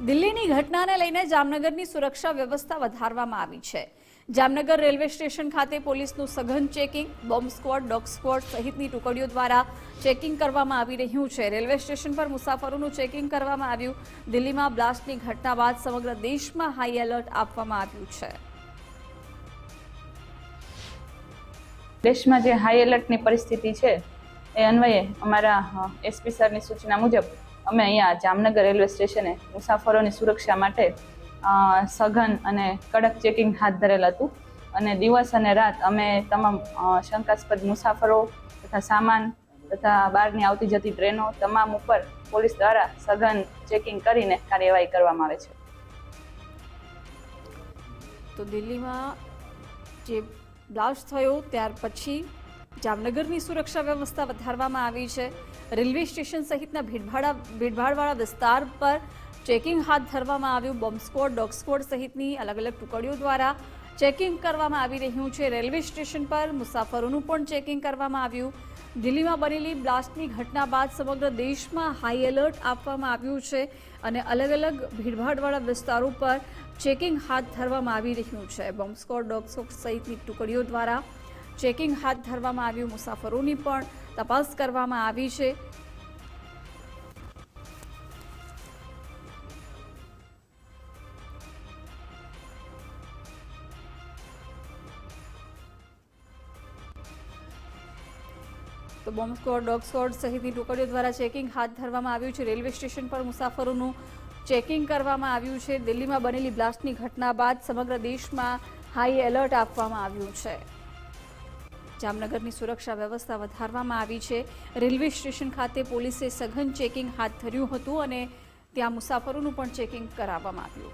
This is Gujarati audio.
દિલ્હીની ઘટનાને લઈને જામનગરની સુરક્ષા વ્યવસ્થા વધારવામાં આવી છે। જામનગર રેલવે સ્ટેશન ખાતે પોલીસનું સઘન checking, bomb squad, dog squad સહિતની ટુકડીઓ દ્વારા ચેકિંગ કરવામાં આવી રહ્યું છે। રેલવે સ્ટેશન પર મુસાફરોનું ચેકિંગ કરવામાં આવ્યું। દિલ્હીમાં બ્લાસ્ટની ઘટના બાદ સમગ્ર દેશમાં હાઈ એલર્ટ આપવામાં આવ્યું છે। દેશમાં જે હાઈ એલર્ટની પરિસ્થિતિ છે એ અન્વયે અમારા એસપી સરની સૂચના મુજબ અમે અહીંયા જામનગર રેલવે સ્ટેશને મુસાફરોની સુરક્ષા માટે સઘન અને કડક ચેકિંગ હાથ ધરેલ હતું અને દિવસ અને રાત અમે તમામ શંકાસ્પદ મુસાફરો તથા સામાન તથા બહારની આવતી જતી ટ્રેનો તમામ ઉપર પોલીસ દ્વારા સઘન ચેકિંગ કરીને કાર્યવાહી કરવામાં આવે છે। તો દિલ્હીમાં જે બ્લાસ્ટ થયો ત્યાર પછી જામનગરની સુરક્ષા વ્યવસ્થા વધારવામાં આવી છે। રેલવે સ્ટેશન સહિતના ભીડભાડવાળા વિસ્તાર પર ચેકિંગ હાથ ધરવામાં આવ્યું। બોમ્બ સ્ક્વોડ, ડોગ સ્ક્વોડ સહિતની અલગ અલગ ટુકડીઓ દ્વારા ચેકિંગ કરવામાં આવી રહ્યું છે। રેલવે સ્ટેશન પર મુસાફરોનું પણ ચેકિંગ કરવામાં આવ્યું। દિલ્હીમાં બનેલી બ્લાસ્ટની ઘટના બાદ સમગ્ર દેશમાં હાઈ એલર્ટ આપવામાં આવ્યું છે અને અલગ અલગ ભીડભાડવાળા વિસ્તારો પર ચેકિંગ હાથ ધરવામાં આવી રહ્યું છે। બોમ્બ સ્ક્વોડ, ડોગ સ્ક્વોડ સહિતની ટુકડીઓ દ્વારા ચેકિંગ હાથ ધરવામાં આવ્યું। મુસાફરોની પણ તપાસ કરવામાં આવી છે। તો બોમ્બ સ્ક્વોડ, ડોગ સ્ક્વોડ સહિતની ટુકડીઓ દ્વારા ચેકિંગ હાથ ધરવામાં આવ્યું છે। રેલવે સ્ટેશન પર મુસાફરોનું ચેકિંગ કરવામાં આવ્યું છે। દિલ્હીમાં બનેલી બ્લાસ્ટની ઘટના બાદ સમગ્ર દેશમાં હાઈ એલર્ટ આપવામાં આવ્યું છે। જામનગરની સુરક્ષા વ્યવસ્થા વધારવામાં આવી છે। રેલવે સ્ટેશન ખાતે પોલીસે સઘન ચેકિંગ હાથ ધર્યું હતું અને ત્યાં મુસાફરોનું પણ ચેકિંગ કરાવવામાં આવ્યું।